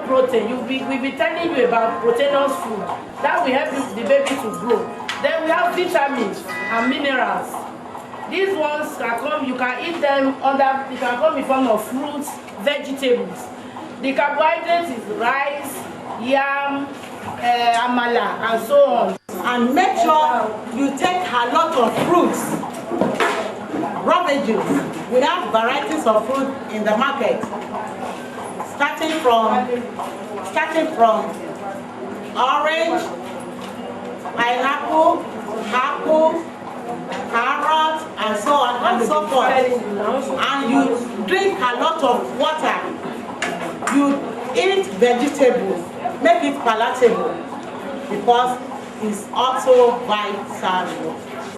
protein. We'll be telling you about proteinous food. That will help the baby to grow. Then we have vitamins and minerals. These ones can come, you can eat them they can come in form of fruits, vegetables. The carbohydrates is rice, yam, amala, and so on. And make sure you take a lot of fruits, raw veggies. We have varieties of fruit in the market, starting from orange, pineapple, apple, carrot, and so on and so forth. And you drink a lot of water. You eat vegetables, make it palatable, because it's also vital.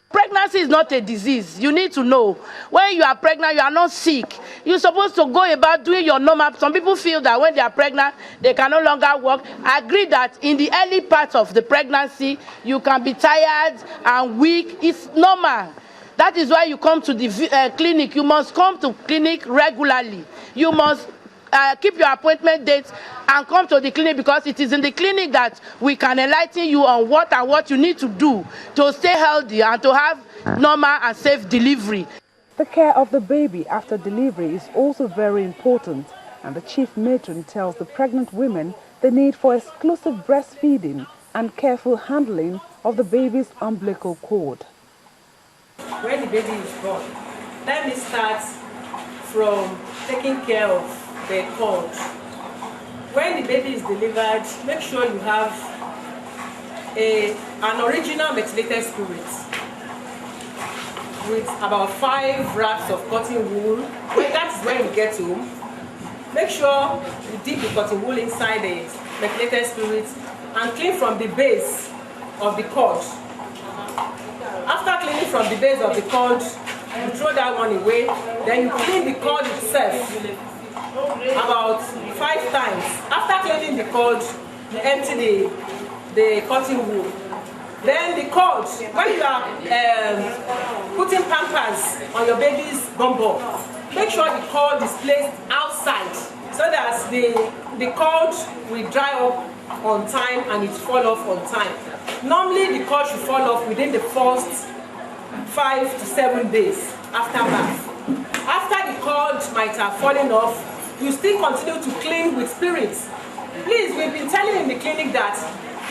Pregnancy is not a disease. You need to know. When you are pregnant, you are not sick. You're supposed to go about doing your normal. Some people feel that when they are pregnant, they can no longer walk. I agree that in the early part of the pregnancy, you can be tired and weak. It's normal. That is why you come to the clinic. You must come to clinic regularly. You must keep your appointment dates and come to the clinic, because it is in the clinic that we can enlighten you on what you need to do to stay healthy and to have normal and safe delivery. The care of the baby after delivery is also very important, and the chief matron tells the pregnant women the need for exclusive breastfeeding and careful handling of the baby's umbilical cord. When the baby is born, let me start from taking care of the cord. When the baby is delivered, make sure you have an original methylated spirit with about 5 wraps of cotton wool. That's when you get home. Make sure you dip the cotton wool inside the methylated spirit and clean from the base of the cord. After cleaning from the base of the cord, you throw that one away. Then you clean the cord itself about 5 times. After cleaning the cord, you empty the cotton wool. Then the cord, when you are putting pampers on your baby's bum, make sure the cord is placed outside so that the cord will dry up on time and it fall off on time. Normally the cord should fall off within the first 5 to 7 days after birth. After the cord might have fallen off, you still continue to clean with spirits. Please, we've been telling in the clinic that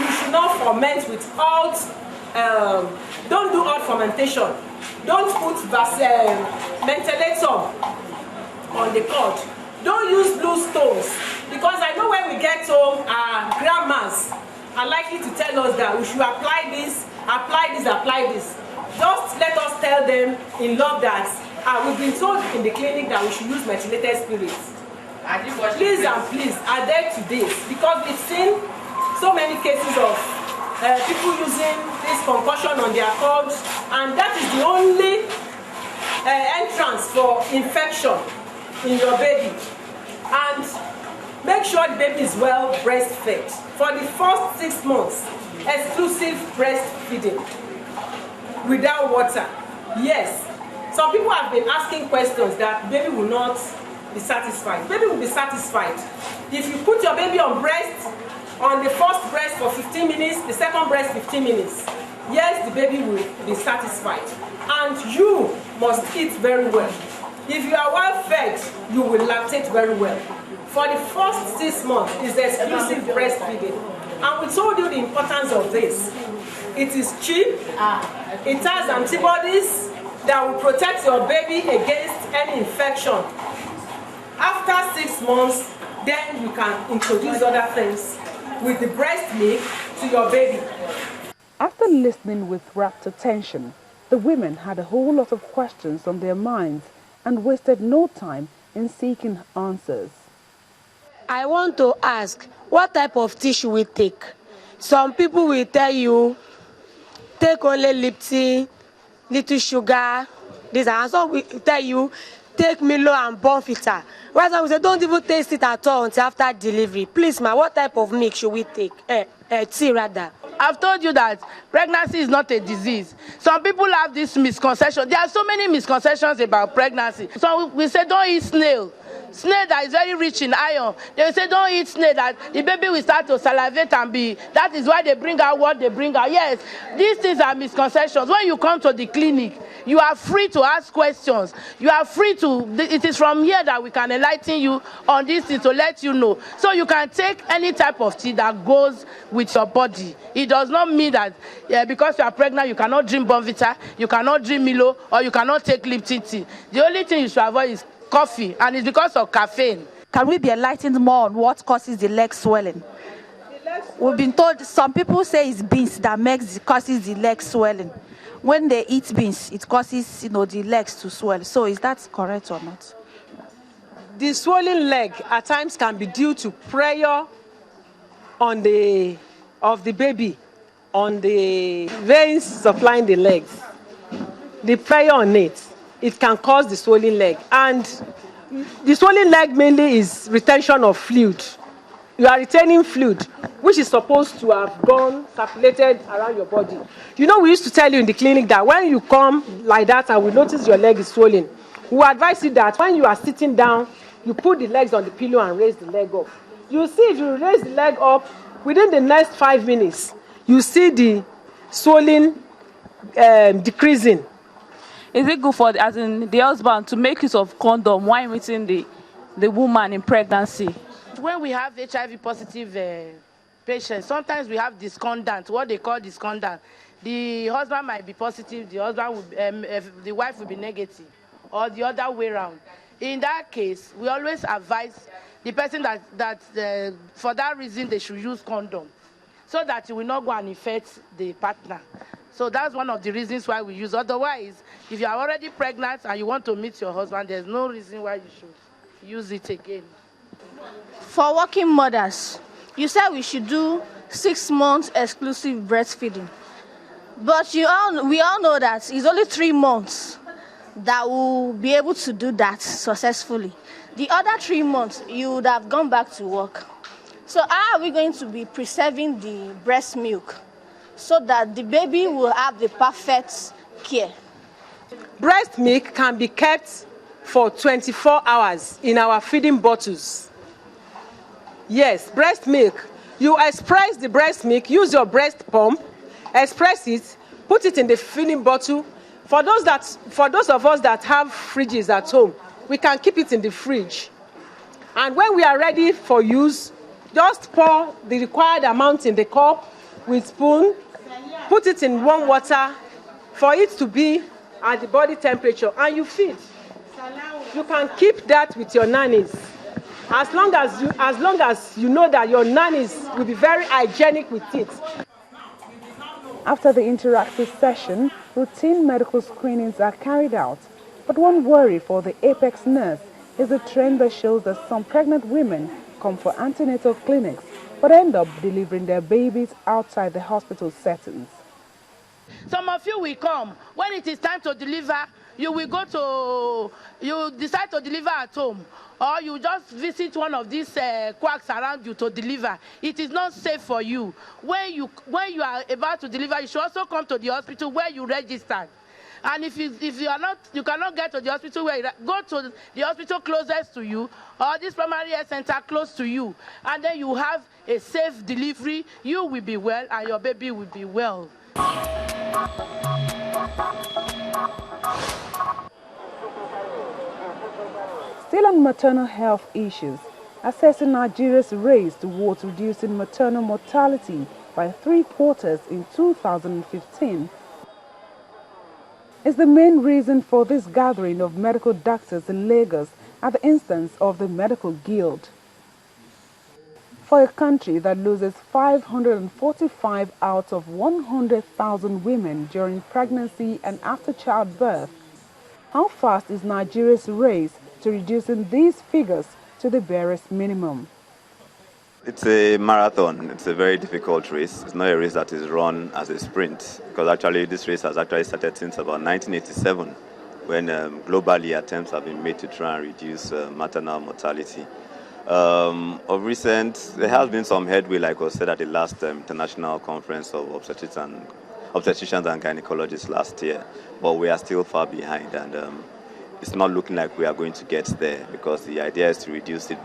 you should not ferment with alt, don't do alt fermentation. Don't put mentholatum on the cord. Don't use blue stones, because I know when we get home, our grandmas are likely to tell us that we should apply this, apply this, apply this. Just let us tell them in love that we've been told in the clinic that we should use methylated spirits. Please and please adhere to this, because we've seen so many cases of people using this concoction on their cords, and that is the only entrance for infection in your baby. And make sure the baby is well breastfed. For the first 6 months, exclusive breastfeeding without water. Yes, some people have been asking questions that baby will not be satisfied. Baby will be satisfied. If you put your baby on breast, on the first breast for 15 minutes, the second breast 15 minutes, yes, the baby will be satisfied. And you must eat very well. If you are well fed, you will lactate very well. For the first 6 months is exclusive breastfeeding. And we told you the importance of this. It is cheap, it has antibodies that will protect your baby against any infection. After 6 months, then you can introduce other things with the breast milk to your baby. After listening with rapt attention, the women had a whole lot of questions on their minds and wasted no time in seeking answers. I want to ask, what type of tea should we take? Some people will tell you, take only lip tea, little sugar, this, and some will tell you, take Milo and Bonfita. Whereas I will say, don't even taste it at all until after delivery. Please, ma, what type of milk should we take? Tea rather. I've told you that pregnancy is not a disease. Some people have this misconception. There are so many misconceptions about pregnancy. So we say don't eat snail. snail that is very rich in iron. They will say don't eat snail, that the baby will start to salivate and be, that is why they bring out what they bring out. Yes, these things are misconceptions. When you come to the clinic, you are free to ask questions. You are free to, it is from here that we can enlighten you on this thing to let you know. So you can take any type of tea that goes with your body. It does not mean that because you are pregnant, you cannot drink Bonvita, you cannot drink Milo, or you cannot take Lipton tea. The only thing you should avoid is coffee, and it's because of caffeine. Can we be enlightened more on what causes the leg swelling? We've been told, some people say it's beans that causes the leg swelling. When they eat beans, it causes the legs to swell. So is that correct or not? The swollen leg at times can be due to pressure of the baby on the veins supplying the legs. The pressure on it can cause the swollen leg. And the swollen leg mainly is retention of fluid. You are retaining fluid, which is supposed to have gone circulated around your body. You know, we used to tell you in the clinic that when you come like that and we notice your leg is swollen, we advise you that when you are sitting down, you put the legs on the pillow and raise the leg up. You see, if you raise the leg up, within the next 5 minutes, you see the swelling decreasing. Is it good for the husband to make use of condom while meeting the woman in pregnancy? When we have HIV positive patients, sometimes we have discordant, what they call discordant. The husband might be positive, the wife will be negative, or the other way around. In that case, we always advise the person that for that reason they should use condom, so that you will not go and infect the partner. So that's one of the reasons why we use. Otherwise, if you are already pregnant and you want to meet your husband, there's no reason why you should use it again. For working mothers, you said we should do 6 months exclusive breastfeeding. But we all know that it's only 3 months that will be able to do that successfully. The other 3 months, you would have gone back to work. So how are we going to be preserving the breast milk so that the baby will have the perfect care? Breast milk can be kept for 24 hours in our feeding bottles. Yes, breast milk. You express the breast milk, use your breast pump, express it, put it in the feeding bottle. For those of us that have fridges at home, we can keep it in the fridge. And when we are ready for use, just pour the required amount in the cup with spoon, put it in warm water for it to be at the body temperature, and you feed. You can keep that with your nannies. As long as you know that your nannies will be very hygienic with it. After the interactive session, routine medical screenings are carried out. But one worry for the Apex nurse is the trend that shows that some pregnant women come for antenatal clinics but end up delivering their babies outside the hospital settings. Some of you will come. When it is time to deliver, you decide to deliver at home, or you just visit one of these quacks around you to deliver. It is not safe for you. When you are about to deliver, you should also come to the hospital where you registered. And if you cannot get to the hospital go to the hospital closest to you, or this primary health center close to you, and then you have a safe delivery. You will be well, and your baby will be well. Still on maternal health issues, assessing Nigeria's race towards reducing maternal mortality by 3/4 in 2015 is the main reason for this gathering of medical doctors in Lagos at the instance of the Medical Guild. For a country that loses 545 out of 100,000 women during pregnancy and after childbirth, how fast is Nigeria's race to reducing these figures to the barest minimum? It's a marathon. It's a very difficult race. It's not a race that is run as a sprint, because actually this race has actually started since about 1987, when globally attempts have been made to try and reduce maternal mortality. Of recent, there has been some headway, like was said at the last International Conference of Obstetricians and Gynecologists last year, but we are still far behind. And it's not looking like we are going to get there, because the idea is to reduce it by